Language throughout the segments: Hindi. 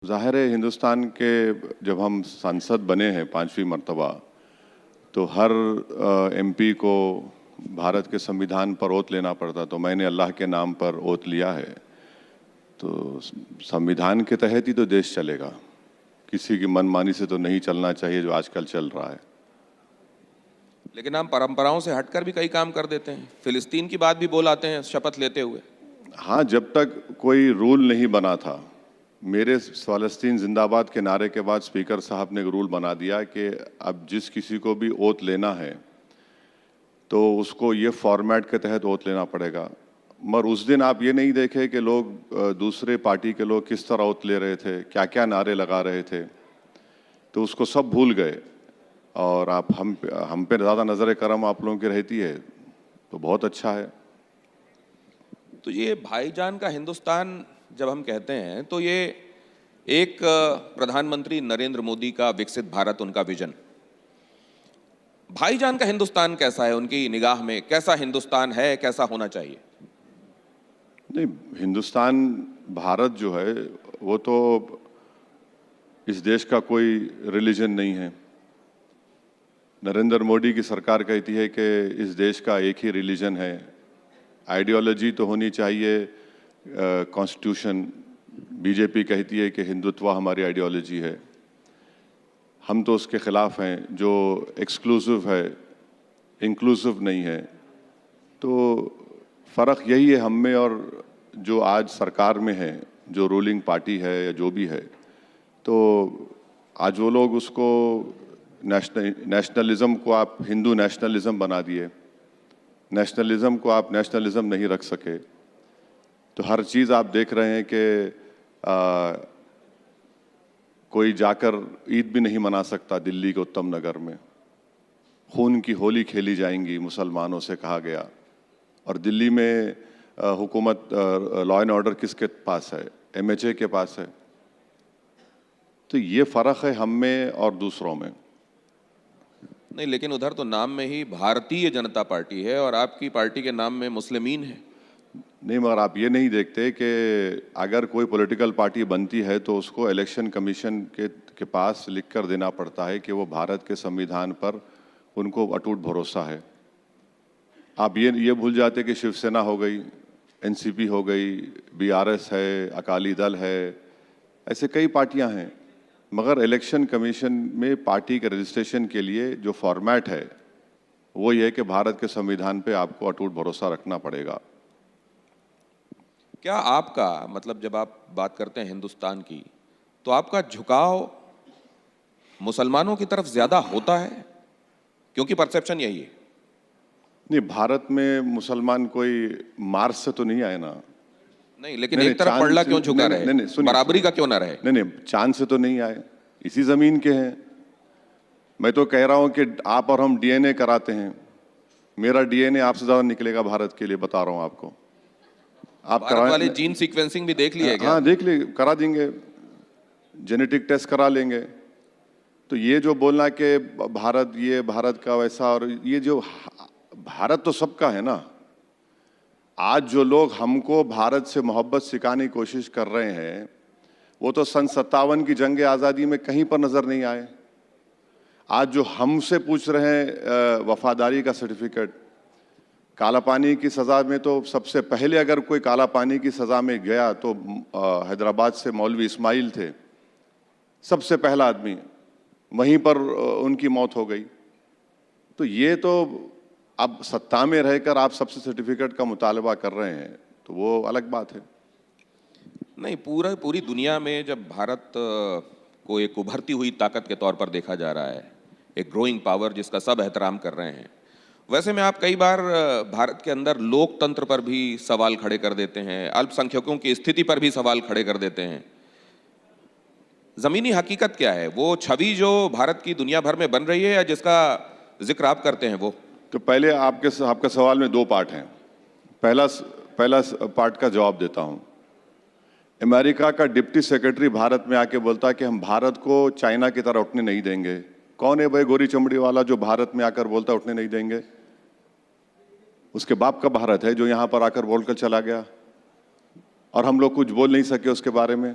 ज़ाहिर है हिंदुस्तान के जब हम सांसद बने हैं 5वीं मर्तबा, तो हर एमपी को भारत के संविधान पर ओथ लेना पड़ता। तो मैंने अल्लाह के नाम पर ओथ लिया है। तो संविधान के तहत ही तो देश चलेगा, किसी की मनमानी से तो नहीं चलना चाहिए जो आजकल चल रहा है। लेकिन हम परंपराओं से हटकर भी कई काम कर देते हैं। फिलिस्तीन की बात भी बोल आते हैं शपथ लेते हुए। हाँ, जब तक कोई रूल नहीं बना था, मेरे फ़लस्तीन जिंदाबाद के नारे के बाद स्पीकर साहब ने एक रूल बना दिया कि अब जिस किसी को भी ओथ लेना है तो उसको ये फॉर्मेट के तहत ओथ लेना पड़ेगा। मगर उस दिन आप ये नहीं देखे कि लोग दूसरे पार्टी के लोग किस तरह ओथ ले रहे थे, क्या क्या नारे लगा रहे थे, तो उसको सब भूल गए। और आप हम पे ज़्यादा नज़र करम आप लोगों की रहती है तो बहुत अच्छा है। तो ये भाईजान का हिंदुस्तान जब हम कहते हैं तो ये एक प्रधानमंत्री नरेंद्र मोदी का विकसित भारत उनका विजन। भाईजान का हिंदुस्तान कैसा है उनकी निगाह में? कैसा हिंदुस्तान है, कैसा होना चाहिए? नहीं, हिंदुस्तान भारत जो है वो तो इस देश का कोई रिलीजन नहीं है। नरेंद्र मोदी की सरकार कहती है कि इस देश का एक ही रिलीजन है। आइडियोलॉजी तो होनी चाहिए कॉन्स्टिट्यूशन। बीजेपी कहती है कि हिंदुत्व हमारी आइडियोलॉजी है। हम तो उसके खिलाफ हैं, जो एक्सक्लूसिव है, इंक्लूसिव नहीं है। तो फ़र्क यही है हम में और जो आज सरकार में है, जो रूलिंग पार्टी है या जो भी है। तो आज वो लोग उसको नेशनलिज्म को आप हिंदू नेशनलिज्म बना दिए। नेशनलिज्म को आप नेशनलिज्म नहीं रख सके। तो हर चीज़ आप देख रहे हैं कि कोई जाकर ईद भी नहीं मना सकता दिल्ली के उत्तम नगर में। खून की होली खेली जाएंगी मुसलमानों से कहा गया। और दिल्ली में हुकूमत लॉ एंड ऑर्डर किसके पास है? एमएचए के पास है। तो ये फ़र्क है हम में और दूसरों में। नहीं, लेकिन उधर तो नाम में ही भारतीय जनता पार्टी है और आपकी पार्टी के नाम में मुस्लिमीन है। नहीं, मगर आप ये नहीं देखते कि अगर कोई पॉलिटिकल पार्टी बनती है तो उसको इलेक्शन कमीशन के पास लिख कर देना पड़ता है कि वो भारत के संविधान पर उनको अटूट भरोसा है। आप ये भूल जाते कि शिवसेना हो गई, एनसीपी हो गई, बीआरएस है, अकाली दल है, ऐसे कई पार्टियां हैं। मगर इलेक्शन कमीशन में पार्टी के रजिस्ट्रेशन के लिए जो फॉर्मेट है वो ये है कि भारत के संविधान पे आपको अटूट भरोसा रखना पड़ेगा। क्या आपका मतलब, जब आप बात करते हैं हिंदुस्तान की, तो आपका झुकाव मुसलमानों की तरफ ज्यादा होता है? क्योंकि परसेप्शन यही है। नहीं, भारत में मुसलमान कोई मार्स से तो नहीं आए ना। नहीं, लेकिन एक तरफ पड़ला क्यों झुका रहे? नहीं, बराबरी का क्यों ना रहे? नहीं, चांद से तो नहीं आए, इसी जमीन के हैं। मैं तो कह रहा हूं कि आप और हम डीएनए कराते हैं। मेरा डीएनए आपसे ज्यादा निकलेगा भारत के लिए, बता रहा हूं आपको। आप भारत वाले जीन सीक्वेंसिंग भी देख लिए क्या? हाँ, देख लिए, करा देंगे, जेनेटिक टेस्ट करा लेंगे। तो ये जो बोलना कि भारत ये भारत का वैसा, और ये जो भारत तो सबका है ना। आज जो लोग हमको भारत से मोहब्बत सिखाने की कोशिश कर रहे हैं वो तो सन 57 की जंग आज़ादी में कहीं पर नजर नहीं आए। आज जो हमसे पूछ रहे हैं वफादारी का सर्टिफिकेट, काला पानी की सज़ा में तो सबसे पहले अगर कोई काला पानी की सज़ा में गया तो हैदराबाद से मौलवी इस्माइल थे, सबसे पहला आदमी। वहीं पर उनकी मौत हो गई। तो ये तो अब सत्ता में रहकर आप सबसे सर्टिफिकेट का मुतालबा कर रहे हैं तो वो अलग बात है। नहीं, पूरी दुनिया में जब भारत को एक उभरती हुई ताकत के तौर पर देखा जा रहा है, एक ग्रोइंग पावर जिसका सब एहतराम कर रहे हैं, वैसे में आप कई बार भारत के अंदर लोकतंत्र पर भी सवाल खड़े कर देते हैं, अल्पसंख्यकों की स्थिति पर भी सवाल खड़े कर देते हैं। जमीनी हकीकत क्या है? वो छवि जो भारत की दुनिया भर में बन रही है या जिसका जिक्र आप करते हैं वो? तो पहले आपका सवाल में दो पार्ट हैं। पहला पार्ट का जवाब देता हूं। अमेरिका का डिप्टी सेक्रेटरी भारत में आके बोलता है कि हम भारत को चाइना की तरह उठने नहीं देंगे। कौन है भाई गोरी चमड़ी वाला जो भारत में आकर बोलता उठने नहीं देंगे? उसके बाप का भारत है जो यहां पर आकर बोलकर चला गया और हम लोग कुछ बोल नहीं सके उसके बारे में।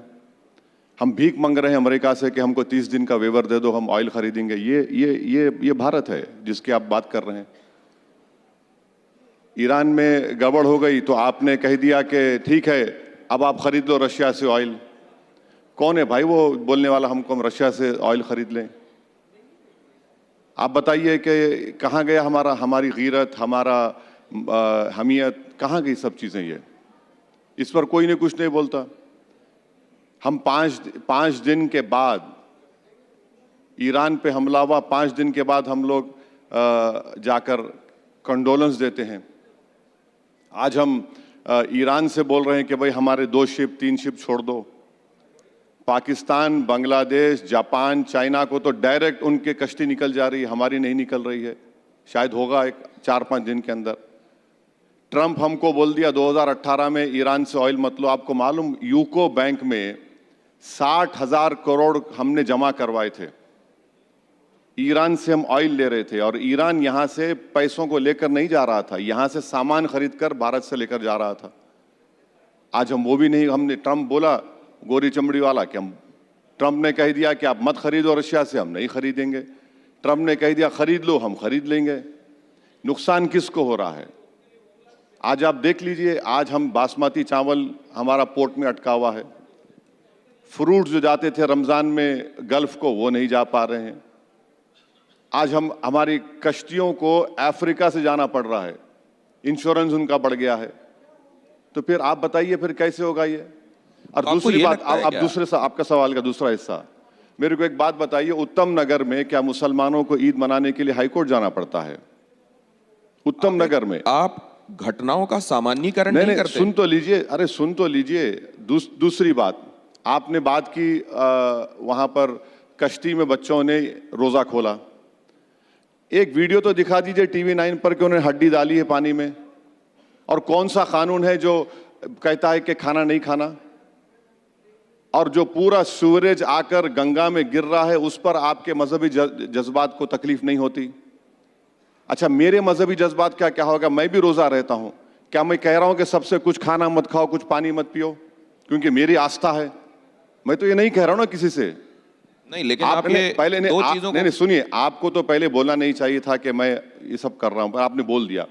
हम भीख मांग रहे हैं अमेरिका से कि हमको 30 दिन का वेवर दे दो, हम ऑयल खरीदेंगे। ये भारत है जिसकी आप बात कर रहे हैं। ईरान में गड़बड़ हो गई तो आपने कह दिया कि ठीक है अब आप खरीद लो रशिया से ऑयल। कौन है भाई वो बोलने वाला हमको हम रशिया से ऑयल खरीद लें? आप बताइए कि कहाँ गया हमारी गीरत, हमारा हमियत, कहाँ गई सब चीज़ें? ये इस पर कोई नहीं कुछ नहीं बोलता। हम पाँच दिन के बाद ईरान पे हमला हुआ, 5 दिन के बाद हम लोग जाकर कंडोलेंस देते हैं। आज हम ईरान से बोल रहे हैं कि भाई हमारे 2 शिप 3 शिप छोड़ दो। पाकिस्तान, बांग्लादेश, जापान, चाइना को तो डायरेक्ट उनके कश्ती निकल जा रही है, हमारी नहीं निकल रही है। शायद होगा एक 4-5 दिन के अंदर। ट्रंप हमको बोल दिया 2018 में ईरान से ऑयल मत लो। आपको मालूम यूको बैंक में 60,000 करोड़ हमने जमा करवाए थे। ईरान से हम ऑयल ले रहे थे और ईरान यहां से पैसों को लेकर नहीं जा रहा था, यहां से सामान खरीदकर भारत से लेकर जा रहा था। आज हम वो भी नहीं, हमने ट्रंप बोला गोरी चमड़ी वाला कि हम, ट्रंप ने कह दिया कि आप मत खरीदो रशिया से, हम नहीं खरीदेंगे। ट्रंप ने कह दिया खरीद लो, हम खरीद लेंगे। नुकसान किसको हो रहा है? आज आप देख लीजिए, आज हम बासमती चावल हमारा पोर्ट में अटका हुआ है। फ्रूट जो जाते थे रमजान में गल्फ को, वो नहीं जा पा रहे हैं। आज हमारी कश्तियों को अफ्रीका से जाना पड़ रहा है, इंश्योरेंस उनका बढ़ गया है। तो फिर आप बताइए फिर कैसे होगा ये? और दूसरी बात, आपका सवाल का दूसरा हिस्सा, मेरे को एक बात बताइए, उत्तम नगर में क्या मुसलमानों को ईद मनाने के लिए हाईकोर्ट जाना पड़ता है? उत्तम नगर में आप घटनाओं का सामान्यीकरण नहीं करते। सुन तो लीजिए, अरे सुन तो लीजिए। दूसरी बात, आपने बात की वहां पर कश्ती में बच्चों ने रोजा खोला। एक वीडियो तो दिखा दीजिए टीवी 9 पर कि उन्होंने हड्डी डाली है पानी में। और कौन सा कानून है जो कहता है कि खाना नहीं खाना? और जो पूरा सूरज आकर गंगा में गिर रहा है उस पर आपके मजहबी जज्बात को तकलीफ नहीं होती? अच्छा, मेरे मजहबी जज्बात क्या होगा? मैं भी रोजा रहता हूं। क्या मैं कह रहा हूं कि सबसे कुछ खाना मत खाओ, कुछ पानी मत पियो, क्योंकि मेरी आस्था है? मैं तो ये नहीं कह रहा हूं ना किसी से। नहीं, लेकिन आपने पहले दो चीजों नहीं सुनिए, आपको तो पहले बोलना नहीं चाहिए था कि मैं ये सब कर रहा हूं, पर आपने बोल दिया।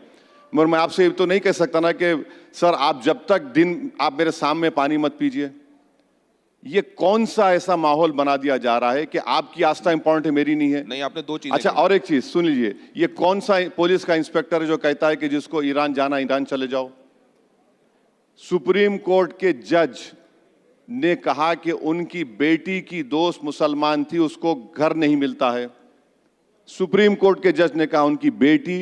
मगर मैं आपसे तो नहीं कह सकता ना कि सर आप जब तक दिन आप मेरे सामने पानी मत पीजिए। ये कौन सा ऐसा माहौल बना दिया जा रहा है कि आपकी आस्था इंपॉर्टेंट है, मेरी नहीं है? नहीं, आपने 2 चीजें। अच्छा, और एक चीज सुन लीजिए, ये कौन सा पुलिस का इंस्पेक्टर है जो कहता है कि जिसको ईरान जाना ईरान चले जाओ? सुप्रीम कोर्ट के जज ने कहा कि उनकी बेटी की दोस्त मुसलमान थी, उसको घर नहीं मिलता है। सुप्रीम कोर्ट के जज ने कहा उनकी बेटी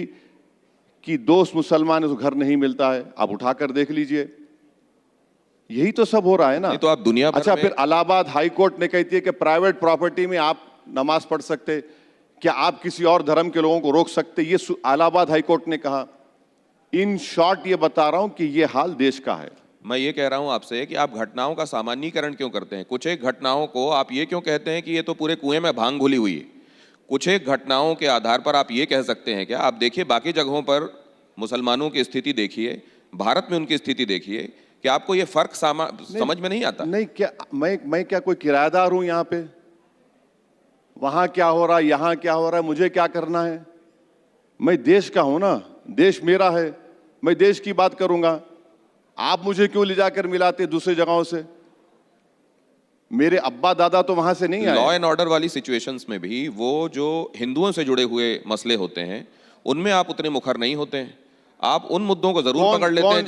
की दोस्त मुसलमान है, उसको घर नहीं मिलता है। आप उठाकर देख लीजिए, यही तो सब हो रहा है ना। तो आप दुनिया भर अच्छा, में... फिर इलाहाबाद हाई कोर्ट ने कहती है कि प्राइवेट प्रॉपर्टी में आप नमाज पढ़ सकते, क्या आप किसी और धर्म के लोगों को रोक सकते? ये इलाहाबाद हाई कोर्ट ने कहा। इन शॉर्ट ये बता रहा हूं कि ये हाल देश का है। मैं ये कह रहा हूं आपसे कि आप घटनाओं का सामान्यीकरण क्यों करते हैं? कुछ एक घटनाओं को आप ये क्यों कहते हैं कि ये तो पूरे कुएं में भांग घुली हुई है? कुछ एक घटनाओं के आधार पर आप ये कह सकते हैं क्या? आप देखिए बाकी जगहों पर मुसलमानों की स्थिति देखिए, भारत में उनकी स्थिति देखिए, कि आपको ये फर्क समझ में नहीं आता? नहीं, क्या मैं क्या कोई किराएदार हूं यहाँ पे? वहां क्या हो रहा है, यहां क्या हो रहा है, मुझे क्या करना है? मैं देश का हूं ना, देश मेरा है, मैं देश की बात करूंगा। आप मुझे क्यों ले जाकर मिलाते दूसरी जगहों से? मेरे अब्बा दादा तो वहां से नहीं आए। लॉ एंड ऑर्डर वाली सिचुएशंस में भी वो जो हिंदुओं से जुड़े हुए मसले होते हैं उनमें आप उतने मुखर नहीं होते हैं। आप उन मुद्दों को जरूर पकड़ लेते हैं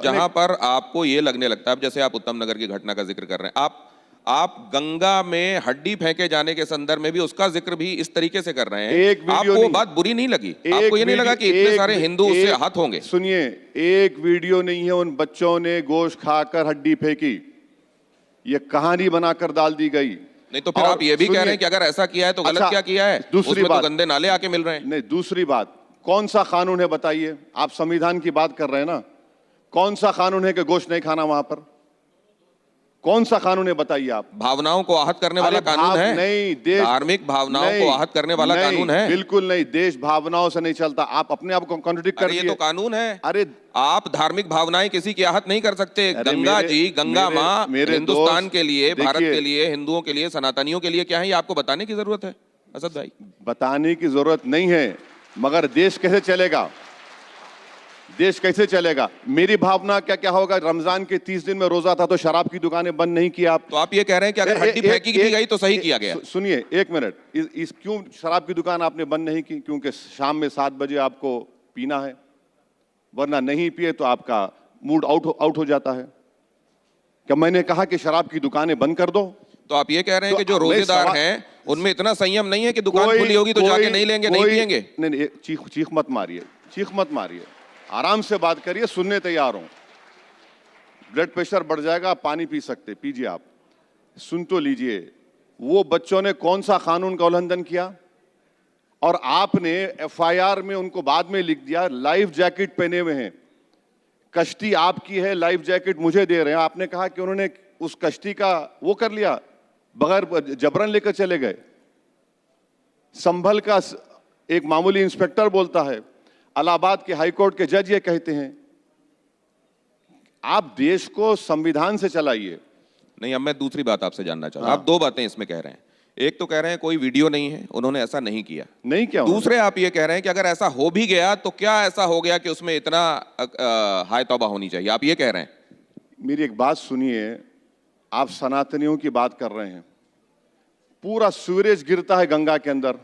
जहां पर आपको ये लगने लगता है। जैसे आप उत्तम नगर की घटना का जिक्र कर रहे हैं, आप गंगा में हड्डी फेंके जाने के संदर्भ में भी उसका जिक्र भी इस तरीके से कर रहे हैं। आपको वो बात बुरी नहीं लगी? आपको ये नहीं लगा कि इतने सारे हिंदू उससे आहत होंगे? सुनिए, एक वीडियो नहीं है उन बच्चों ने गोश्त खाकर हड्डी फेंकी, ये कहानी बनाकर डाल दी गई। नहीं तो फिर आप ये भी कह रहे हैं कि अगर ऐसा किया है तो गलत क्या किया है? दूसरी बात, तो गंदे नाले आके मिल रहे हैं। नहीं, दूसरी बात, कौन सा कानून है बताइए? आप संविधान की बात कर रहे हैं ना, कौन सा कानून है कि गोश्त नहीं खाना वहां पर? कौन सा कानून है बताइए आप? भावनाओं को आहत करने वाला अरे कानून है? नहीं, देश धार्मिक भावनाओं नहीं, को आहत करने वाला नहीं, कानून है? बिल्कुल नहीं, देश भावनाओं से नहीं चलता। आप अपने आप को कॉन्ट्रडिक्ट कर अरे ये दिए। तो कानून है। अरे आप धार्मिक भावनाएं किसी की आहत नहीं कर सकते। अरे गंगा मेरे- जी, गंगा मेरे- माँ मेरे हिंदुस्तान दोस्त, के लिए, भारत देखिए, के लिए, हिंदुओं के लिए, सनातनियों के लिए क्या है, ये आपको बताने की जरूरत है असद भाई? बताने की जरूरत नहीं है, मगर देश कैसे चलेगा? देश कैसे चलेगा? मेरी भावना क्या क्या होगा? रमजान के 30 दिन में रोजा था तो शराब की दुकानें बंद नहीं की आप। तो आप ये कह रहे हैं कि अगर हड्डी फेंकी भी गई तो सही किया गया? सुनिए एक मिनट, इस क्यों शराब की दुकान आपने बंद नहीं की? क्योंकि शाम में 7 बजे आपको पीना है, वरना नहीं पिए तो आपका मूड आउट हो जाता है। क्या मैंने कहा कि शराब की दुकानें बंद कर दो? तो आप ये कह रहे हैं तो कि जो मैं रोजेदार सवाल- हैं उनमें इतना संयम नहीं है कि दुकान खुली होगी तो जाके नहीं लेंगे, नहीं पिएंगे? नहीं नहीं, चीख मत मारिए, चीख मत मारिए, आराम से बात करिए, सुनने तैयार हूं। ब्लड प्रेशर बढ़ जाएगा, आप पानी पी सकते, पीजिए आप, सुन तो लीजिए। वो बच्चों ने कौन सा कानून का उल्लंघन किया और आपने एफआईआर में उनको बाद में लिख दिया लाइफ जैकेट पहने हुए हैं, कश्ती आपकी है, लाइफ जैकेट मुझे दे रहे हैं। आपने कहा कि उन्होंने उस कश्ती का वो कर लिया, बगैर जबरन लेकर चले गए। संभल का एक मामूली इंस्पेक्टर बोलता है, इलाहाबाद के हाईकोर्ट के जज ये कहते हैं। आप देश को संविधान से चलाइए। नहीं, अब मैं दूसरी बात आपसे जानना चाहता हूं। आप दो बातें इसमें कह रहे हैं। एक तो कह रहे हैं कोई वीडियो नहीं है, उन्होंने ऐसा नहीं किया। नहीं क्या? दूसरे आप ये कह रहे हैं कि अगर ऐसा हो भी गया तो क्या ऐसा हो गया कि उसमें इतना हाय तौबा होनी चाहिए, आप ये कह रहे हैं? मेरी एक बात सुनिए, आप सनातनियों की बात कर रहे हैं, पूरा सीवरेज गिरता है गंगा के अंदर,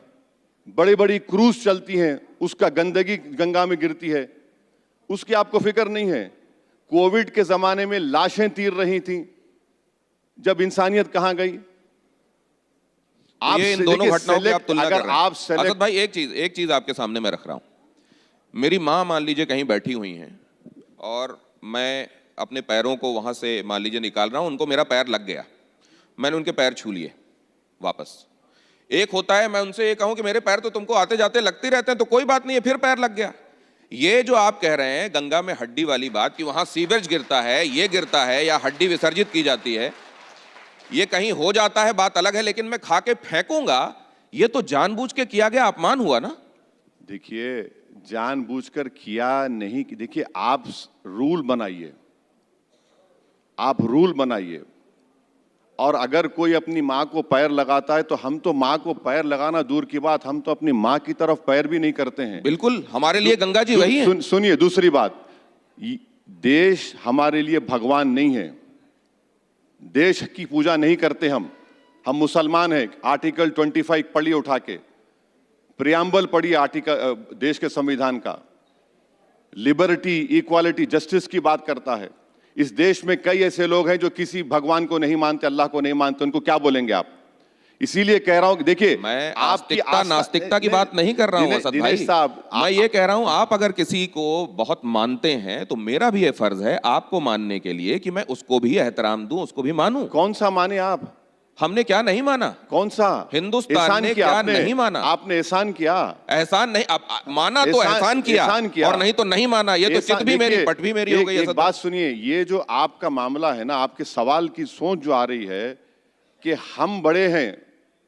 बड़ी बड़ी क्रूज चलती हैं, उसका गंदगी गंगा में गिरती है, उसकी आपको फिक्र नहीं है। कोविड के जमाने में लाशें तीर रही थी, जब इंसानियत कहां गई? आप ये इन दोनों घटनाओं की आप तुलना कर रहे हैं। आप असद भाई एक चीज आपके सामने मैं रख रहा हूं। मेरी माँ मान लीजिए कहीं बैठी हुई हैं और मैं अपने पैरों को वहां से मान लीजिए निकाल रहा हूं, उनको मेरा पैर लग गया, मैंने उनके पैर छू लिए वापस। एक होता है मैं उनसे ये कहूं कि मेरे पैर तो तुमको आते जाते लगते रहते हैं, तो कोई बात नहीं है, फिर पैर लग गया। ये जो आप कह रहे हैं गंगा में हड्डी वाली बात कि वहां सीवेज गिरता है, ये गिरता है या हड्डी विसर्जित की जाती है, ये कहीं हो जाता है बात अलग है, लेकिन मैं खा के फेंकूंगा, ये तो जानबूझ के किया गया अपमान हुआ ना? देखिए, जानबूझकर किया नहीं। देखिए, आप रूल बनाइए, आप रूल बनाइए, और अगर कोई अपनी माँ को पैर लगाता है तो हम तो माँ को पैर लगाना दूर की बात, हम तो अपनी माँ की तरफ पैर भी नहीं करते हैं। बिल्कुल, हमारे लिए गंगा जी वही है। सुनिए दूसरी बात, देश हमारे लिए भगवान नहीं है, देश की पूजा नहीं करते हम मुसलमान हैं। आर्टिकल 25 पढ़िए उठा के, प्रियम्बल पढ़िए आर्टिकल देश के संविधान का, लिबर्टी, इक्वालिटी, जस्टिस की बात करता है। इस देश में कई ऐसे लोग हैं जो किसी भगवान को नहीं मानते, अल्लाह को नहीं मानते, उनको क्या बोलेंगे आप? इसीलिए कह रहा हूं कि देखिए, मैं आस्तिकता नास्तिकता की बात नहीं कर रहा हूं असद भाई साहब, मैं ये कह रहा हूं आप अगर किसी को बहुत मानते हैं तो मेरा भी ये फर्ज है आपको मानने के लिए कि मैं उसको भी एहतराम दूं, उसको भी मानूं। कौन सा माने आप? हमने क्या नहीं माना? कौन सा? हिंदुस्तान ने क्या नहीं माना? आपने एहसान किया। एहसान नहीं, माना तो एहसान किया, और नहीं तो नहीं माना। ये तो चित भी मेरी, पट भी मेरी हो गई। एक बात सुनिए, ये जो आपका मामला है ना, आपके सवाल की सोच जो आ रही है कि हम बड़े हैं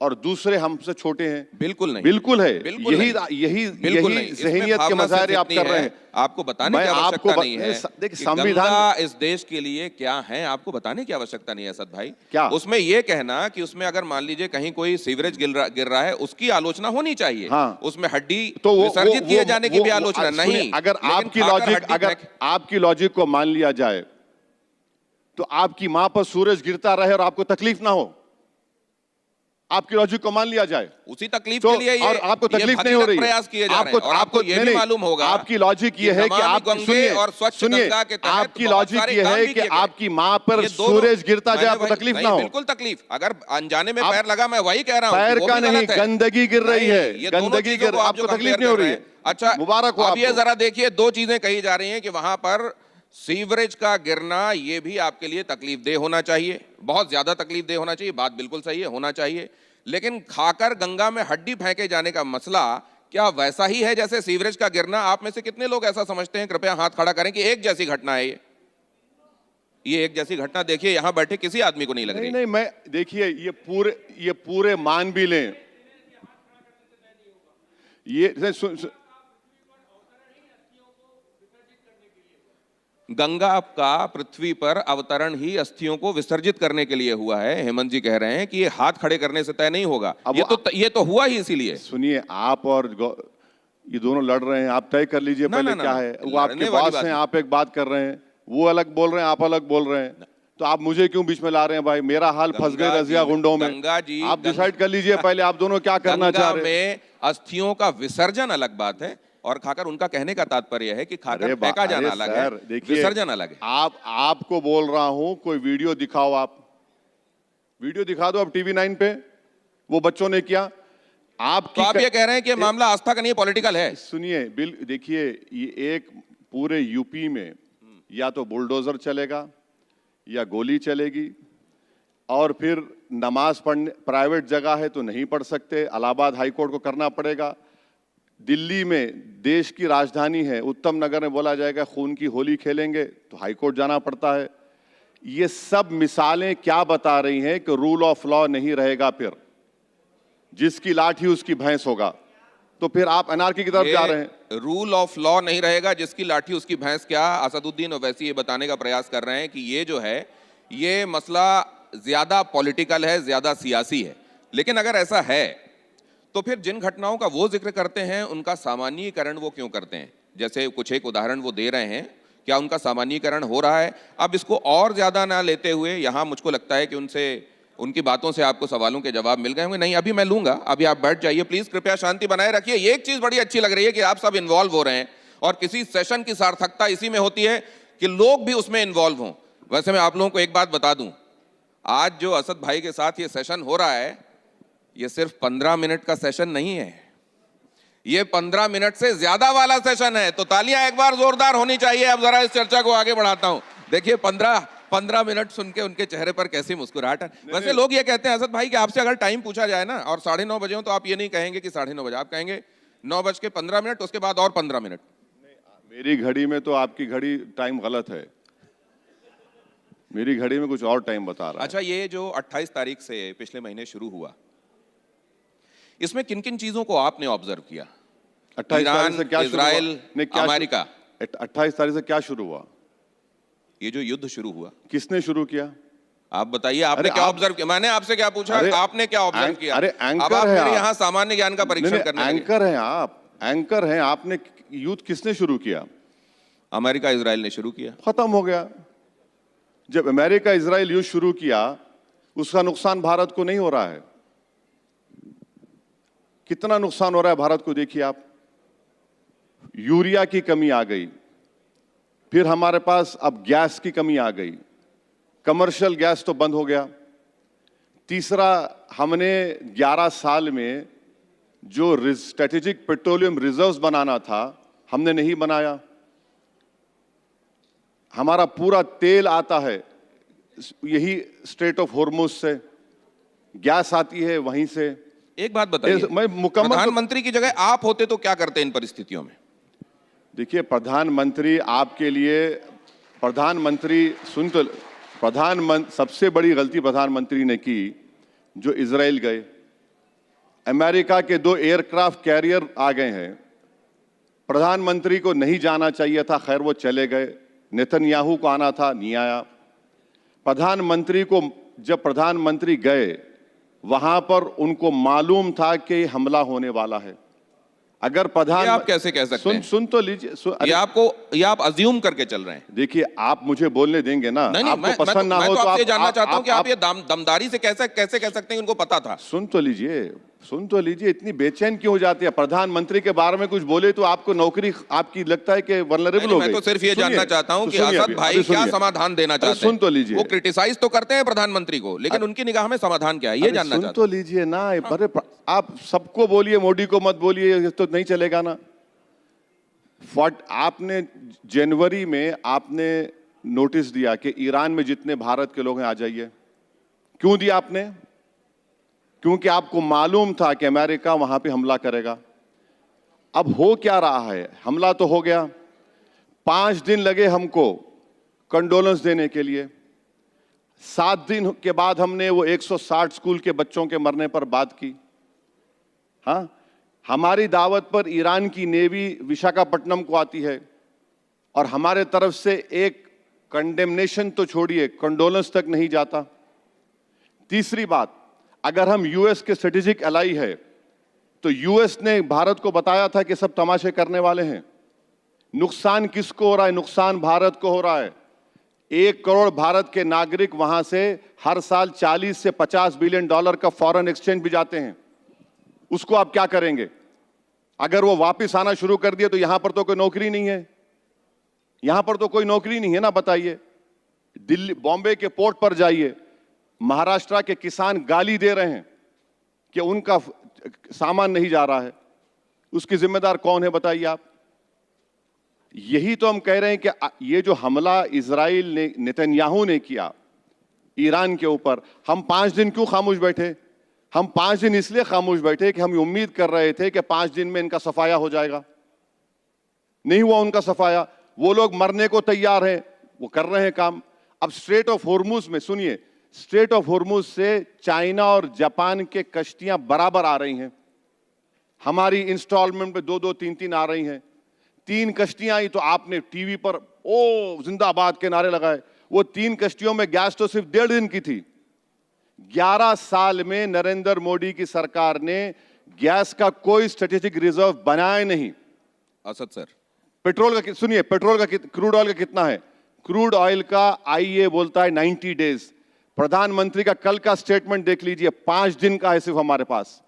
और दूसरे हमसे छोटे हैं, बिल्कुल नहीं, बिल्कुल है। यही ज़हनियत के मज़ाहिर आप कर रहे हैं। आपको बताने की आवश्यकता नहीं है। देखिए, संविधान इस देश के लिए क्या है, आपको बताने की आवश्यकता नहीं है असद भाई। क्या उसमें ये कहना कि उसमें अगर मान लीजिए कहीं कोई सीवरेज गिर रहा है, उसकी आलोचना होनी चाहिए। हाँ। उसमें हड्डी तो विसर्जित किए जाने की भी आलोचना नहीं। अगर आपकी लॉजिक को मान लिया जाए तो आपकी मां पर सूरज गिरता रहे और आपको तकलीफ ना हो, आपकी लॉजिक को मान लिया जाए, उसी तकलीफ के लिए और आपको तकलीफ नहीं हो रही, प्रयास किए जा रहे हैं। और आपको ये भी मालूम होगा, आपकी लॉजिक ये है कि आप सुनिए और स्वच्छ गंगा के तहत आपकी लॉजिक ये है कि आपकी माँ पर सूरज गिरता जाए, आपको तकलीफ ना हो। बिल्कुल तकलीफ, अगर अनजाने में पैर लगा, मैं वही कह रहा हूँ, पैर का नहीं, गंदगी गिर रही है, गंदगी गिर, आपको तकलीफ नहीं हो रही है। अच्छा, मुबारक हो। अब ये जरा देखिए, दो चीजें कही जा रही हैं कि वहां पर सीवरेज का गिरना ये भी आपके लिए तकलीफ दे होना चाहिए, बहुत ज्यादा तकलीफ दे होना चाहिए, बात बिल्कुल सही है, होना चाहिए। लेकिन खाकर गंगा में हड्डी फेंके जाने का मसला क्या वैसा ही है जैसे सीवरेज का गिरना? आप में से कितने लोग ऐसा समझते हैं, कृपया हाथ खड़ा करें, कि एक जैसी घटना है ये? ये एक जैसी घटना देखिए यहां बैठे किसी आदमी को नहीं लग रही। नहीं, मैं देखिए ये पूरे मान भी लें, ये गंगा का पृथ्वी पर अवतरण ही अस्थियों को विसर्जित करने के लिए हुआ है। हेमंत जी कह रहे हैं कि ये हाथ खड़े करने से तय नहीं होगा। ये तो हुआ ही इसीलिए। सुनिए, आप और ये दोनों लड़ रहे हैं, आप तय कर लीजिए पहले क्या है। वो आपके बॉस हैं, आप एक बात कर रहे हैं, वो अलग बोल रहे हैं, आप अलग बोल रहे हैं, तो आप मुझे क्यों बीच में ला रहे हैं? भाई मेरा हाल फंस गए रजिया गुंडों में। गंगा जी, आप डिसाइड कर लीजिए पहले, आप दोनों क्या करना चाह रहे हैं। में अस्थियों का विसर्जन अलग बात है और खाकर, उनका कहने का तात्पर्य है कि खाकर फेंका जाना अलग है, विसर्जन अलग है। आपको बोल रहा हूं, कोई वीडियो दिखाओ, आप वीडियो दिखा दो, अब टीवी 9 पे वो बच्चों ने किया। तो आप ये कह रहे हैं कि मामला आस्था का नहीं पॉलिटिकल है? सुनिए, देखिए, ये एक पूरे यूपी में या तो बुलडोजर चलेगा या गोली चलेगी, और फिर नमाज पढ़ने प्राइवेट जगह है तो नहीं पढ़ सकते, इलाहाबाद हाई कोर्ट को करना पड़ेगा। दिल्ली में, देश की राजधानी है, उत्तम नगर में बोला जाएगा खून की होली खेलेंगे तो हाई कोर्ट जाना पड़ता है। ये सब मिसालें क्या बता रही हैं कि रूल ऑफ लॉ नहीं रहेगा, फिर जिसकी लाठी उसकी भैंस होगा, तो फिर आप अनार्की की तरफ जा रहे हैं। रूल ऑफ लॉ नहीं रहेगा, जिसकी लाठी उसकी भैंस। क्या असदुद्दीन ओवैसी ये बताने का प्रयास कर रहे हैं कि ये जो है, ये मसला ज्यादा पॉलिटिकल है, ज्यादा सियासी है? लेकिन अगर ऐसा है तो फिर जिन घटनाओं का वो जिक्र करते हैं उनका सामान्यीकरण वो क्यों करते हैं? जैसे कुछ एक उदाहरण वो दे रहे हैं, क्या उनका सामान्यीकरण हो रहा है? अब इसको और ज्यादा ना लेते हुए, यहां मुझको लगता है कि उनकी बातों से आपको सवालों के जवाब मिल गए होंगे। नहीं, अभी मैं लूंगा, अभी आप बैठ जाइए प्लीज, कृपया शांति बनाए रखिए। ये एक चीज बड़ी अच्छी लग रही है कि आप सब इन्वॉल्व हो रहे हैं, और किसी सेशन की सार्थकता इसी में होती है कि लोग भी उसमें इन्वॉल्व हों। वैसे मैं आप लोगों को एक बात बता दूं, आज जो असद भाई के साथ ये सेशन हो रहा है, ये सिर्फ 15 मिनट का सेशन नहीं है, ये 15 मिनट से ज्यादा वाला सेशन है। तो तालियां एक बार जोरदार होनी चाहिए। अब जरा इस चर्चा को आगे बढ़ाता हूं। देखिए 15 मिनट सुन के उनके चेहरे पर कैसी मुस्कुराहट है। वैसे लोग ये कहते हैं असद भाई कि आपसे अगर टाइम पूछा जाए ना, और 9:30 बजे हो, तो आप ये नहीं कहेंगे कि 9:30 बजे, आप कहेंगे 9:15, उसके बाद और 15 मिनट। मेरी घड़ी में तो आपकी घड़ी टाइम गलत है, मेरी घड़ी में कुछ और टाइम बता रहा है। अच्छा, ये जो 28 तारीख से पिछले महीने शुरू हुआ, इसमें किन किन चीजों को आपने ऑब्जर्व किया? 28 तारीख से क्या, इजराइल, अमेरिका। 28 तारीख से क्या शुरू हुआ? ये जो युद्ध शुरू हुआ, किसने शुरू किया? आप बताइए, आपने क्या ऑब्जर्व किया? मैंने आपसे क्या पूछा, आपने क्या ऑब्जर्व किया? अरे अब आप मेरे यहाँ सामान्य ज्ञान का परीक्षण करने लगे। एंकर हैं आप, एंकर हैं। आपने युद्ध किसने शुरू किया? अमेरिका इजराइल ने शुरू किया, खत्म हो गया। जब अमेरिका इजराइल युद्ध शुरू किया, उसका नुकसान भारत को नहीं हो रहा है? कितना नुकसान हो रहा है भारत को देखिए आप। यूरिया की कमी आ गई, फिर हमारे पास अब गैस की कमी आ गई, कमर्शियल गैस तो बंद हो गया। तीसरा, हमने 11 साल में जो स्ट्रेटेजिक पेट्रोलियम रिजर्व्स बनाना था, हमने नहीं बनाया। हमारा पूरा तेल आता है यही स्ट्रेट ऑफ हॉर्मुज से, गैस आती है वहीं से। एक बात बताइए, मैं मुकम्मल, प्रधानमंत्री की जगह आप होते तो क्या करते इन परिस्थितियों में? देखिए, प्रधानमंत्री आपके लिए, प्रधानमंत्री सुन तो, सबसे बड़ी गलती प्रधानमंत्री ने की जो इजराइल गए। अमेरिका के 2 एयरक्राफ्ट कैरियर आ गए हैं, प्रधानमंत्री को नहीं जाना चाहिए था, खैर वो चले गए। नेतन्याहू को आना था, नहीं आया। प्रधानमंत्री को, जब प्रधानमंत्री गए वहां पर उनको मालूम था कि हमला होने वाला है। अगर प्रधान, आप कैसे कह सकते हैं? सुन तो लीजिए, ये आप अज्यूम करके चल रहे हैं। देखिए, आप मुझे बोलने देंगे ना? नहीं, आपको पसंद ना हो तो तो आपसे जानना चाहता हूं कि आप आप ये दमदारी से कैसे कह सकते हैं उनको पता था? सुन तो लीजिए, इतनी बेचैन क्यों हो जाती है? प्रधानमंत्री के बारे में कुछ बोले तो आपको नौकरी, आपकी लगता है कि वल्नरेबल हो गई। मैं तो सिर्फ ये जानना चाहता हूं कि असद भाई क्या समाधान देना चाहते हैं। सुन तो लीजिए, वो क्रिटिसाइज तो करते हैं प्रधानमंत्री को, लेकिन उनकी निगाह में समाधान क्या है ये जानना चाहता हूं। सुन तो लीजिए ना। अरे आप सबको बोलिए, मोदी को मत बोलिए, तो नहीं चलेगा ना। आपने जनवरी में आपने नोटिस दिया कि ईरान में जितने भारत के लोग हैं आ जाइए। क्यों दिया आपने? क्योंकि आपको मालूम था कि अमेरिका वहां पे हमला करेगा। अब हो क्या रहा है? हमला तो हो गया। 5 दिन लगे हमको कंडोलेंस देने के लिए। 7 दिन के बाद हमने वो 160 स्कूल के बच्चों के मरने पर बात की। हाँ, हमारी दावत पर ईरान की नेवी विशाखापट्टनम को आती है और हमारे तरफ से एक कंडेमनेशन तो छोड़िए, कंडोलेंस तक नहीं जाता। तीसरी बात, अगर हम यूएस के स्ट्रेटेजिक एलाई है तो यूएस ने भारत को बताया था कि सब तमाशे करने वाले हैं। नुकसान किसको हो रहा है? नुकसान भारत को हो रहा है। 1 करोड़ भारत के नागरिक वहां से हर साल 40 से 50 बिलियन डॉलर का फॉरेन एक्सचेंज भी जाते हैं। उसको आप क्या करेंगे? अगर वो वापस आना शुरू कर दिए तो यहां पर तो कोई नौकरी नहीं है, यहां पर तो कोई नौकरी नहीं है ना, बताइए। दिल्ली, बॉम्बे के पोर्ट पर जाइए, महाराष्ट्र के किसान गाली दे रहे हैं कि उनका सामान नहीं जा रहा है। उसकी जिम्मेदार कौन है बताइए आप? यही तो हम कह रहे हैं कि ये जो हमला इजराइल ने, नेतन्याहू ने किया ईरान के ऊपर, हम 5 दिन क्यों खामोश बैठे? हम 5 दिन इसलिए खामोश बैठे कि हम उम्मीद कर रहे थे कि 5 दिन में इनका सफाया हो जाएगा। नहीं हुआ उनका सफाया। वो लोग मरने को तैयार हैं, वो कर रहे हैं काम। अब स्ट्रेट ऑफ होर्मुज में सुनिए, स्ट्रेट ऑफ होर्मुज से चाइना और जापान के कश्तियां बराबर आ रही हैं। हमारी इंस्टॉलमेंट पे 2-2, 3-3 आ रही हैं। 3 कश्तियां आई तो आपने टीवी पर ओ जिंदाबाद के नारे लगाए। वो 3 कश्तियों में गैस तो सिर्फ 1.5 दिन की थी। 11 साल में नरेंद्र मोदी की सरकार ने गैस का कोई स्ट्रेटेजिक रिजर्व बनाया नहीं। असद सर, पेट्रोल का सुनिए, पेट्रोल का क्रूड ऑयल का कितना है? क्रूड ऑयल का आईईए बोलता है 90 डेज। प्रधानमंत्री का कल का स्टेटमेंट देख लीजिए, 5 दिन का है सिर्फ हमारे पास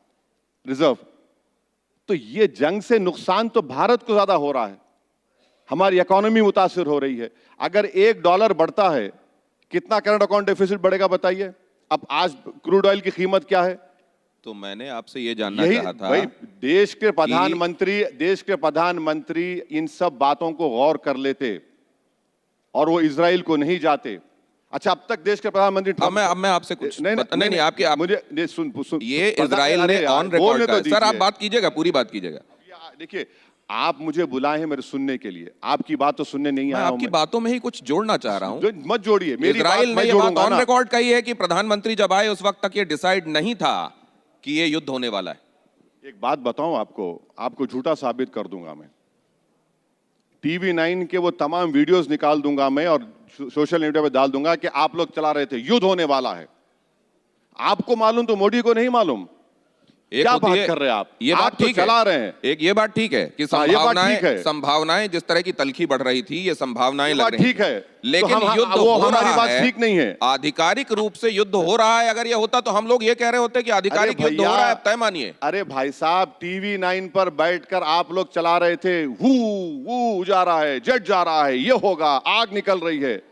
रिजर्व। तो ये जंग से नुकसान तो भारत को ज्यादा हो रहा है, हमारी इकोनॉमी मुतासिर हो रही है। अगर $1 बढ़ता है, कितना करंट अकाउंट डेफिसिट बढ़ेगा बताइए? अब आज क्रूड ऑयल की कीमत क्या है? तो मैंने आपसे ये जानना चाहा था भाई, देश के प्रधानमंत्री इन सब बातों को गौर कर लेते और वो इजराइल को नहीं जाते। अच्छा, अब तक देश के प्रधानमंत्री अब मैं आपसे कुछ नहीं आपकी मुझे सुन ये इजराइल ने ऑन रिकॉर्ड कहा। सर आप बात कीजिएगा, पूरी बात कीजिएगा। देखिए, आप मुझे बुलाए हैं मेरे सुनने के लिए, आपकी बात तो सुनने नहीं आया हूं। आपकी बातों में ही कुछ जोड़ना चाह रहा हूं। मत जोड़िए मेरी इजराइल बात, ने ये बात ऑन रिकॉर्ड कही है कि प्रधानमंत्री जब आए उस वक्त तक ये डिसाइड नहीं था कि ये युद्ध होने वाला है। एक बात बताऊं आपको झूठा साबित कर दूंगा मैं। TV9 के वो तमाम वीडियोस निकाल दूंगा मैं और सोशल मीडिया पे डाल दूंगा कि आप लोग चला रहे थे, युद्ध होने वाला है। आपको मालूम तो मोदी को नहीं मालूम। क्या बात कर रहे हैं आप? ये बात ठीक है, चला रहे हैं। एक ये बात ठीक है कि संभावनाएं जिस तरह की तलखी बढ़ रही थी, ये संभावनाएं लग रही ठीक है, लेकिन युद्ध हो हमारी बात है, ठीक नहीं है। आधिकारिक रूप से युद्ध हो रहा है। अगर ये होता तो हम लोग ये कह रहे होते कि आधिकारिक युद्ध हो रहा है, तय मानिए। अरे भाई साहब, TV9 पर बैठकर आप लोग चला रहे थे, हु जा रहा है, जेट जा रहा है, ये होगा, आग निकल रही है।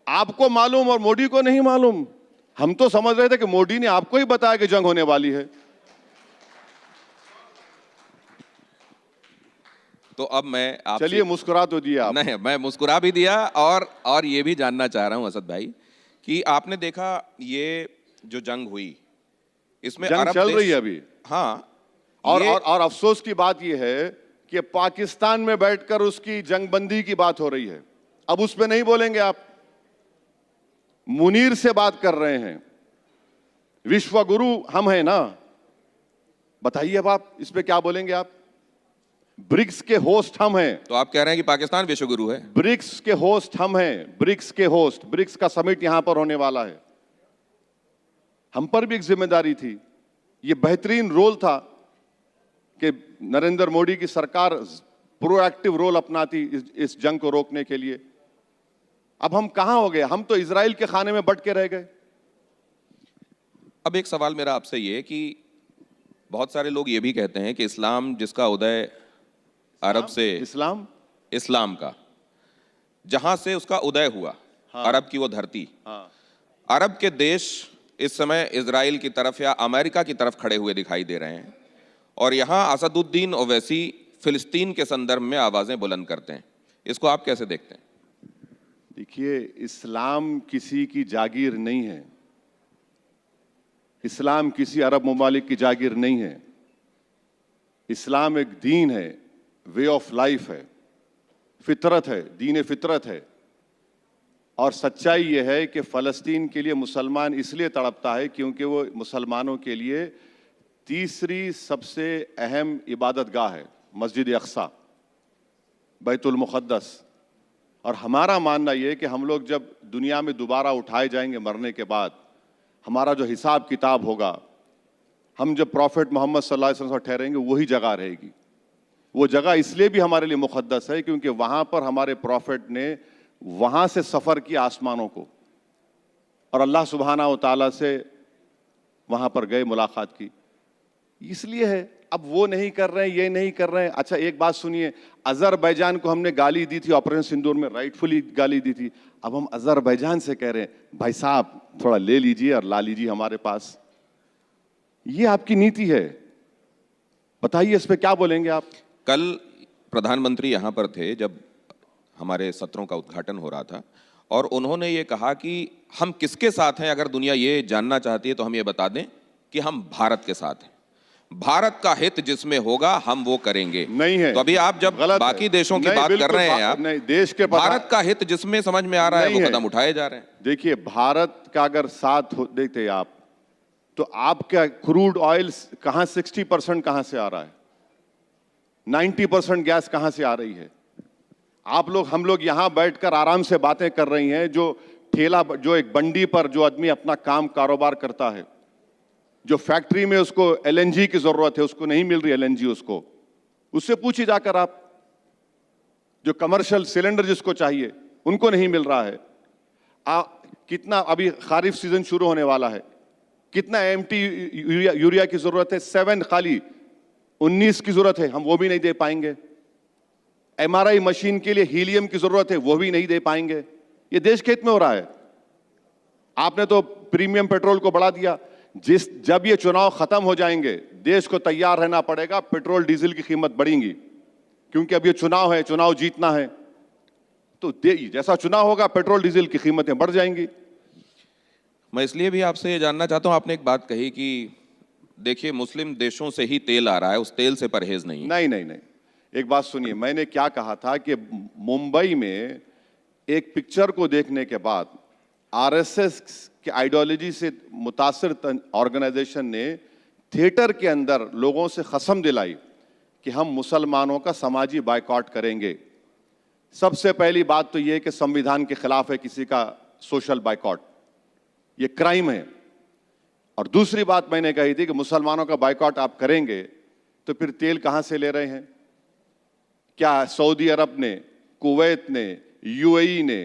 आपको मालूम और मोदी को नहीं मालूम। हम तो समझ रहे थे कि मोदी ने आपको ही बताया कि जंग होने वाली है। तो अब मैं आपसे, चलिए मुस्कुरा तो दिया आप। नहीं, मैं मुस्कुरा भी दिया और ये भी जानना चाह रहा हूं असद भाई कि आपने देखा ये जो जंग हुई, इसमें जंग अरब चल रही है अभी। हाँ, और अफसोस की बात यह है कि पाकिस्तान में बैठकर उसकी जंगबंदी की बात हो रही है। अब उस पे नहीं बोलेंगे आप। मुनीर से बात कर रहे हैं, विश्व गुरु हम हैं ना, बताइए अब आप इस पे क्या बोलेंगे आप? ब्रिक्स के होस्ट हम हैं। तो आप कह रहे हैं कि पाकिस्तान विश्वगुरु है? ब्रिक्स के होस्ट हम हैं, ब्रिक्स के होस्ट। ब्रिक्स का समिट यहां पर होने वाला है। हम पर भी एक जिम्मेदारी थी। ये बेहतरीन रोल था कि नरेंद्र मोदी की सरकार प्रोएक्टिव रोल अपनाती इस जंग को रोकने के लिए। अब हम कहां हो गए? हम तो इजराइल के खाने में बट के रह गए। अब एक सवाल मेरा आपसे ये कि बहुत सारे लोग ये भी कहते हैं कि इस्लाम जिसका उदय अरब से, इस्लाम का जहां से उसका उदय हुआ, हाँ, अरब की वो धरती, हाँ, अरब के देश इस समय इजराइल की तरफ या अमेरिका की तरफ खड़े हुए दिखाई दे रहे हैं और यहां असदुद्दीन ओवैसी फिलिस्तीन के संदर्भ में आवाजें बुलंद करते हैं। इसको आप कैसे देखते हैं? देखिए, इस्लाम किसी की जागीर नहीं है। इस्लाम किसी अरब ममालिक की जागीर नहीं है। इस्लाम एक दीन है, वे ऑफ लाइफ है, फितरत है, दीन फितरत है। और सच्चाई ये है कि फ़लस्तीन के लिए मुसलमान इसलिए तड़पता है क्योंकि वो मुसलमानों के लिए तीसरी सबसे अहम इबादतगाह है, मस्जिद अक्सा, बैतुल मुक़द्दस। और हमारा मानना ये है कि हम लोग जब दुनिया में दोबारा उठाए जाएंगे मरने के बाद, हमारा जो हिसाब किताब होगा, हम जब प्रॉफिट मोहम्मद सल्लल्लाहु अलैहि वसल्लम ठहरेंगे वही जगह रहेगी। वो जगह इसलिए भी हमारे लिए मुक़द्दस है क्योंकि वहाँ पर हमारे प्रॉफिट ने वहाँ से सफ़र किया आसमानों को, और अल्लाह सुब्हानहू व तआला से वहाँ पर गए, मुलाकात की। इसलिए है। अब वो नहीं कर रहे हैं, ये नहीं कर रहे हैं। अच्छा एक बात सुनिए, अज़रबैजान को हमने गाली दी थी ऑपरेशन सिंदूर में, राइटफुली गाली दी थी। अब हम अज़रबैजान से कह रहे हैं भाई साहब थोड़ा ले लीजिए और ला लीजिए हमारे पास। ये आपकी नीति है, बताइए इस पे क्या बोलेंगे आप? कल प्रधानमंत्री यहाँ पर थे जब हमारे सत्रों का उद्घाटन हो रहा था, और उन्होंने ये कहा कि हम किसके साथ हैं, अगर दुनिया ये जानना चाहती है तो हम ये बता दें कि हम भारत के साथ हैं। भारत का हित जिसमें होगा हम वो करेंगे। नहीं है तो अभी आप जब बाकी देशों की बात कर रहे हैं, आप नहीं, देश के भारत का हित जिसमें समझ में आ रहा है वो कदम उठाए जा रहे हैं। देखिए भारत का अगर साथ देखते आप, तो आपका क्रूड ऑयल कहां 60% कहां से आ रहा है, 90% गैस कहां से आ रही है? हम लोग यहां बैठकर आराम से बातें कर रही हैं। जो ठेला, जो एक बंडी पर जो आदमी अपना काम कारोबार करता है, जो फैक्ट्री में उसको एलएनजी की जरूरत है, उसको नहीं मिल रही एलएनजी, उससे पूछिए जाकर आप। जो कमर्शियल सिलेंडर जिसको चाहिए उनको नहीं मिल रहा है। कितना अभी खारिफ सीजन शुरू होने वाला है, कितना एमटी यूरिया की जरूरत है? 7 खाली 19 की जरूरत है, हम वो भी नहीं दे पाएंगे। एमआरआई मशीन के लिए हीलियम की जरूरत है, वो भी नहीं दे पाएंगे। ये देश के हित में हो रहा है। आपने तो प्रीमियम पेट्रोल को बढ़ा दिया। जब ये चुनाव खत्म हो जाएंगे, देश को तैयार रहना पड़ेगा, पेट्रोल डीजल की कीमत बढ़ेगी, क्योंकि अब ये चुनाव है, चुनाव जीतना है। तो जैसा चुनाव होगा पेट्रोल डीजल की कीमतें बढ़ जाएंगी। मैं इसलिए भी आपसे ये जानना चाहता हूं, आपने एक बात कही कि देखिए मुस्लिम देशों से ही तेल आ रहा है, उस तेल से परहेज नहीं। नहीं, एक बात सुनिए, मैंने क्या कहा था कि मुंबई में एक पिक्चर को देखने के बाद आरएसएस की आइडियोलॉजी से मुतासिर ऑर्गेनाइजेशन ने थिएटर के अंदर लोगों से कसम दिलाई कि हम मुसलमानों का समाजी बायकॉट करेंगे। सबसे पहली बात तो यह कि संविधान के खिलाफ है किसी का सोशल बायकॉट, ये क्राइम है। और दूसरी बात मैंने कही थी कि मुसलमानों का बायकॉट आप करेंगे तो फिर तेल कहां से ले रहे हैं? क्या सऊदी अरब ने, कुवैत ने, यूएई ने,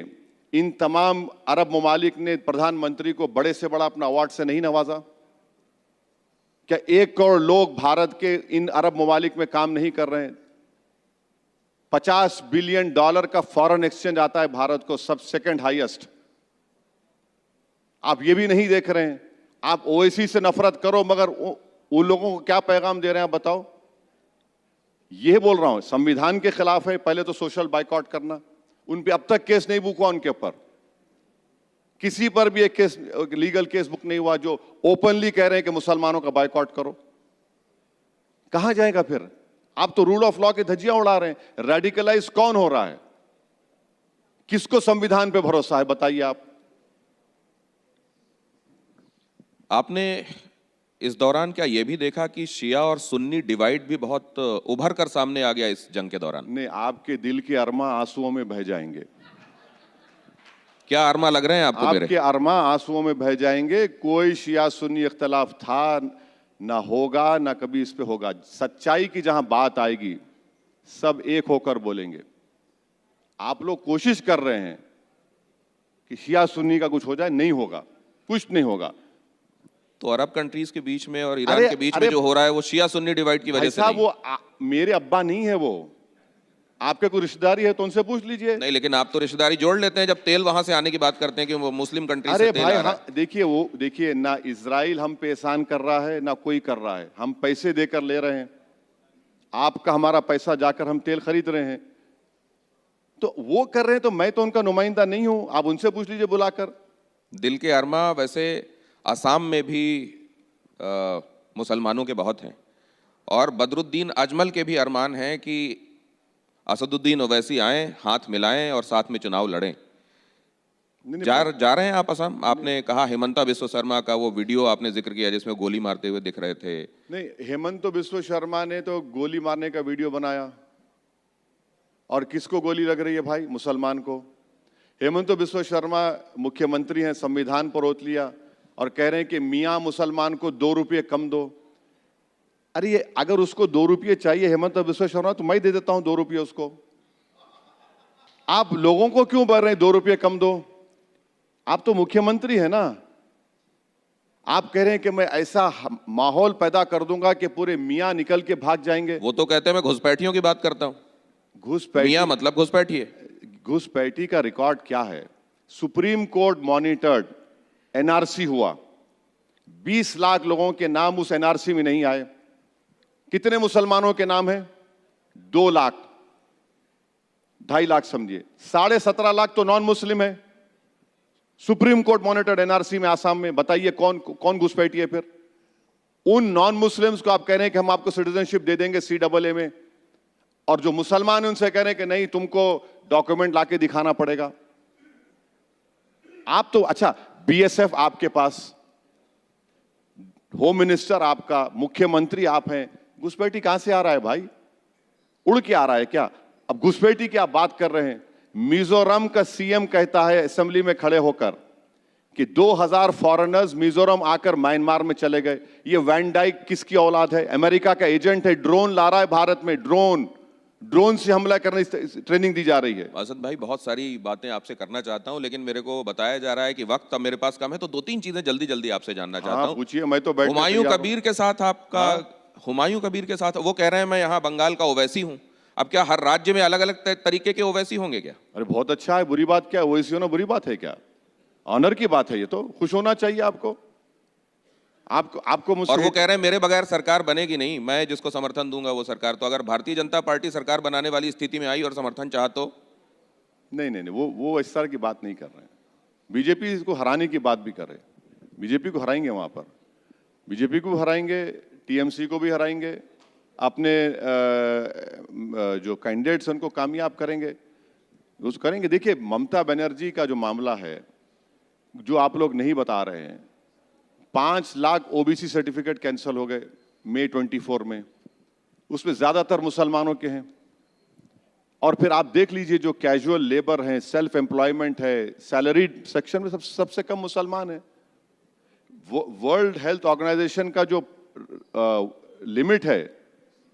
इन तमाम अरब ममालिक ने प्रधानमंत्री को बड़े से बड़ा अपना अवार्ड से नहीं नवाजा? क्या 1 करोड़ लोग भारत के इन अरब ममालिक में काम नहीं कर रहे हैं? $50 बिलियन का फॉरेन एक्सचेंज आता है भारत को, सब सेकंड हाईएस्ट। आप ये भी नहीं देख रहे हैं। आप ओवैसी से नफरत करो, मगर उन लोगों को क्या पैगाम दे रहे हैं आप बताओ? ये बोल रहा हूं, संविधान के खिलाफ है पहले तो सोशल बायकॉट करना। उन पे अब तक केस नहीं बुक हुआ, उनके ऊपर किसी पर भी एक केस, लीगल केस बुक नहीं हुआ, जो ओपनली कह रहे हैं कि मुसलमानों का बायकॉट करो। कहां जाएगा फिर? आप तो रूल ऑफ लॉ की धज्जियां उड़ा रहे हैं। रेडिकलाइज कौन हो रहा है? किसको संविधान पे भरोसा है बताइए आप? आपने इस दौरान क्या यह भी देखा कि शिया और सुन्नी डिवाइड भी बहुत उभर कर सामने आ गया इस जंग के दौरान? नहीं, आपके दिल के अरमा आंसुओं में बह जाएंगे। क्या अरमा लग रहे हैं आपको? आपके अरमा आंसुओं में बह जाएंगे। कोई शिया सुन्नी इख्तलाफ था ना, होगा ना कभी इस पे होगा। सच्चाई की जहां बात आएगी सब एक होकर बोलेंगे। आप लोग कोशिश कर रहे हैं कि शिया सुन्नी का कुछ हो जाए, नहीं होगा, कुछ नहीं होगा। तो अरब कंट्रीज के बीच में और ईरान के बीच में जो हो रहा है वो शिया सुन्नी डिवाइड की वजह से नहीं? वो मेरे अब्बा नहीं है, वो आपके कोई रिश्तेदारी है तो उनसे पूछ लीजिए। नहीं, लेकिन आप तो रिश्तेदारी जोड़ लेते हैं जब तेल वहां से आने की बात करते हैं कि वो मुस्लिम कंट्री से अरे तेल भाई आ रहा है। देखिए ना इजराइल हम पे एहसान कर रहा है ना कोई कर रहा है। हम पैसे देकर ले रहे हैं, आपका हमारा पैसा जाकर हम तेल खरीद रहे हैं। तो वो कर रहे हैं तो मैं तो उनका नुमाइंदा नहीं हूं, आप उनसे पूछ लीजिए बुलाकर। दिल के अरमा वैसे असम में भी मुसलमानों के बहुत हैं, और बदरुद्दीन अजमल के भी अरमान हैं कि असदुद्दीन ओवैसी आएं, हाथ मिलाएं और साथ में चुनाव लड़ें। जा रहे हैं आप असम? आपने कहा हेमंता बिस्वा शर्मा का वो वीडियो आपने जिक्र किया जिसमें गोली मारते हुए दिख रहे थे। नहीं, हेमंत बिस्वा शर्मा ने तो गोली मारने का वीडियो बनाया, और किसको गोली लग रही है भाई? मुसलमान को। हेमंत बिस्वा शर्मा मुख्यमंत्री हैं, संविधान पर ओत लिया और कह रहे हैं कि मियां मुसलमान को 2 रुपये कम दो। अरे ये अगर उसको 2 रुपये चाहिए हेमंत बिस्वा शर्मा, तो मैं दे देता हूं 2 रुपये उसको। आप लोगों को क्यों बोल रहे हैं 2 रुपये कम दो? आप तो मुख्यमंत्री है ना। आप कह रहे हैं कि मैं ऐसा माहौल पैदा कर दूंगा कि पूरे मियां निकल के भाग जाएंगे। वो तो कहते हैं मैं घुसपैठियों की बात करता हूं। घुसपैठी, मियां मतलब घुसपैठी है। घुसपैठी का रिकॉर्ड क्या है? सुप्रीम कोर्ट मॉनिटर्ड एनआरसी हुआ, 20 लाख लोगों के नाम उस एनआरसी में नहीं आए। कितने मुसलमानों के नाम हैं? 2 लाख, 2.5 लाख समझिए, 17.5 लाख तो नॉन मुस्लिम है। सुप्रीम कोर्ट मॉनिटर्ड एनआरसी में आसाम में, बताइए कौन कौन घुसपैठी है? फिर उन नॉन मुस्लिम्स को आप कह रहे हैं कि हम आपको सिटीजनशिप दे देंगे CAA में, और जो मुसलमान हैं उनसे कह रहे हैं कि नहीं, तुमको डॉक्यूमेंट लाके दिखाना पड़ेगा। आप तो अच्छा, BSF आपके पास, होम मिनिस्टर आपका, मुख्यमंत्री आप हैं, घुसपैठी कहां से आ रहा है भाई? उड़ के आ रहा है क्या? अब घुसपैठी की आप बात कर रहे हैं। मिजोरम का CM कहता है असेंबली में खड़े होकर कि 2000 फॉरेनर्स मिजोरम आकर म्यांमार में चले गए। ये वैन डाइक किसकी औलाद है? अमेरिका का एजेंट है। ड्रोन ला रहा है भारत में, ड्रोन से हमला करने की ट्रेनिंग दी जा रही है। असद भाई, बहुत सारी बातें आपसे करना चाहता हूं, लेकिन मेरे को बताया जा रहा है कि वक्त अब मेरे पास कम है, तो 2-3 चीजें जल्दी जल्दी आपसे जानना चाहता हूं। पूछिए, मैं तो बैठ हुमायूं कबीर के साथ आपका, हुमायूं कबीर के साथ वो कह रहे हैं मैं यहाँ बंगाल का ओवैसी हूं। अब क्या हर राज्य में अलग अलग तरीके के ओवैसी होंगे क्या? अरे बहुत अच्छा है, बुरी बात क्या है? ओवैसी होना बुरी बात है क्या? ऑनर की बात है, ये तो खुश होना चाहिए आपको। आपको मुझसे, और वो कह रहे हैं मेरे बगैर सरकार बनेगी नहीं, मैं जिसको समर्थन दूंगा वो सरकार। तो अगर भारतीय जनता पार्टी सरकार बनाने वाली स्थिति में आई और समर्थन चाहा तो? नहीं नहीं नहीं, वो इस तरह की बात नहीं कर रहे हैं। बीजेपी को हराने की बात भी कर रहे हैं। बीजेपी को हराएंगे, वहां पर बीजेपी को हराएंगे, TMC को भी हराएंगे, अपने जो कैंडिडेट्स उनको कामयाब करेंगे, उस करेंगे। देखिए, ममता बनर्जी का जो मामला है, जो आप लोग नहीं बता रहे हैं, 5 लाख OBC सर्टिफिकेट कैंसिल हो गए मई 24 में, उसमें ज्यादातर मुसलमानों के हैं। और फिर आप देख लीजिए, जो कैजुअल लेबर हैं, सेल्फ एम्प्लॉयमेंट है, सैलरीड सेक्शन में सबसे कम मुसलमान है। वर्ल्ड हेल्थ ऑर्गेनाइजेशन का जो लिमिट है,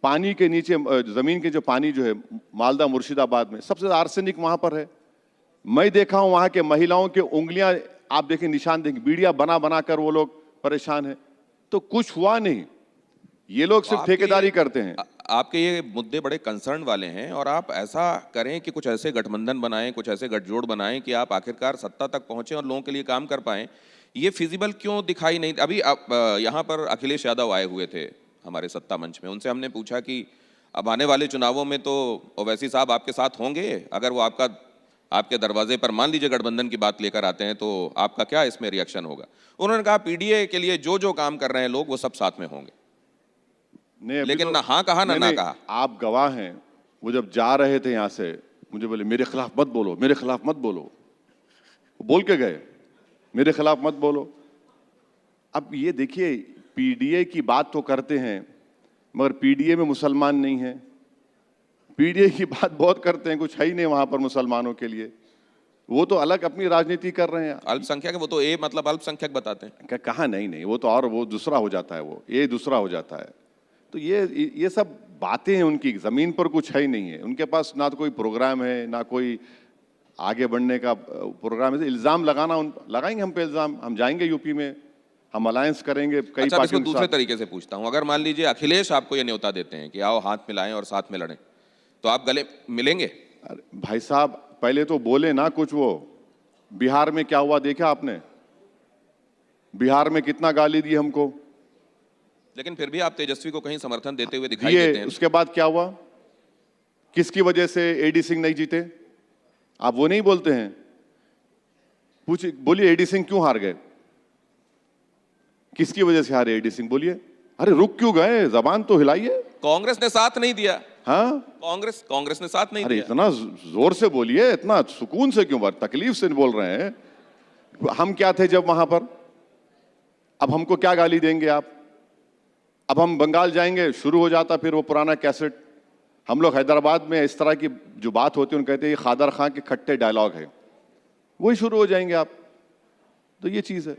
पानी के नीचे, जमीन के जो पानी जो है मालदा मुर्शिदाबाद में, सबसे ज्यादा आर्सेनिक वहां पर है। मैं देखा हूं वहां के महिलाओं के उंगलियां, आप देखें, निशान देखें, बीड़ियां बना बना कर वो लोग परेशान है। तो कुछ हुआ नहीं, ये लोग सिर्फ ठेकेदारी करते हैं। आपके ये मुद्दे बड़े कंसर्न वाले हैं, और आप ऐसा करें कि कुछ ऐसे गठबंधन बनाएं, कुछ ऐसे गठजोड़ बनाएं कि आप आखिरकार सत्ता तक पहुंचे और लोगों के लिए काम कर पाएं। ये फिजिबल क्यों दिखाई नहीं? अभी यहाँ पर अखिलेश यादव आए हुए थे हमारे सत्ता मंच में, उनसे हमने पूछा कि अब आने वाले चुनावों में तो ओवैसी साहब आपके साथ होंगे, अगर वो आपके दरवाजे पर मान लीजिए गठबंधन की बात लेकर आते हैं, तो आपका क्या इसमें रिएक्शन होगा? उन्होंने कहा PDA के लिए जो काम कर रहे हैं लोग, वो सब साथ में होंगे। नहीं, लेकिन तो, ना हाँ कहा ना कहा। आप गवाह हैं, वो जब जा रहे थे यहां से, मुझे बोले मेरे खिलाफ मत बोलो, मेरे खिलाफ मत बोलो, बोल के गए मेरे खिलाफ मत बोलो। अब ये देखिए, PDA की बात तो करते हैं, मगर PDA में मुसलमान नहीं है। PDA की बात बहुत करते हैं, कुछ है ही नहीं वहां पर मुसलमानों के लिए। वो तो अलग अपनी राजनीति कर रहे हैं। अल्पसंख्यक, वो तो मतलब अल्पसंख्यक बताते हैं। कहा नहीं, वो तो और वो दूसरा हो जाता है, वो ये दूसरा हो जाता है। तो ये सब बातें हैं उनकी, जमीन पर कुछ है ही नहीं है उनके पास। ना तो कोई प्रोग्राम है, ना कोई आगे बढ़ने का प्रोग्राम है। इल्जाम लगाएंगे हम पे इल्जाम, हम जाएंगे यूपी में, हम अलायंस करेंगे कई अच्छा, पार्टियों के दूसरे साथ। तरीके से पूछता हूं, अगर मान लीजिए अखिलेश आपको ये न्योता देते हैं कि आओ हाथ मिलाएं और साथ में लड़ें, तो आप गले मिलेंगे? भाई साहब, पहले तो बोले ना कुछ। वो बिहार में क्या हुआ देखा आपने? बिहार में कितना गाली दी हमको, लेकिन फिर भी आप तेजस्वी को कहीं समर्थन देते हुए दिखाई देते हैं। उसके बाद क्या हुआ? किसकी वजह से AD सिंह नहीं जीते? आप वो नहीं बोलते हैं। बोलिए AD सिंह क्यों हार गए? किसकी वजह से हारे AD सिंह? बोलिए। अरे रुक क्यों गए? जबान तो हिलाइए। कांग्रेस ने साथ नहीं दिया। हाँ, कांग्रेस ने साथ नहीं अरे दिया। इतना जोर से बोलिए, इतना सुकून से क्यों, तकलीफ से बोल रहे हैं? हम क्या थे जब वहां पर? अब हमको क्या गाली देंगे आप? अब हम बंगाल जाएंगे, शुरू हो जाता फिर वो पुराना कैसेट। हम लोग हैदराबाद में इस तरह की जो बात होती है उन कहते हैं ये खादर खां के खट्टे डायलॉग है, वही शुरू हो जाएंगे आप। तो ये चीज है।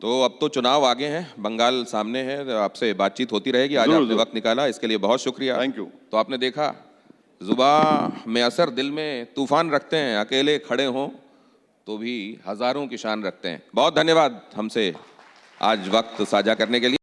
तो अब तो चुनाव आगे हैं, बंगाल सामने है, आपसे बातचीत होती रहेगी। आज जरूर, आपने जरूर। वक्त निकाला, इसके लिए बहुत शुक्रिया। Thank you. तो आपने देखा, जुबां में असर, दिल में तूफान रखते हैं, अकेले खड़े हों तो भी हजारों की शान रखते हैं। बहुत धन्यवाद हमसे आज वक्त साझा करने के लिए।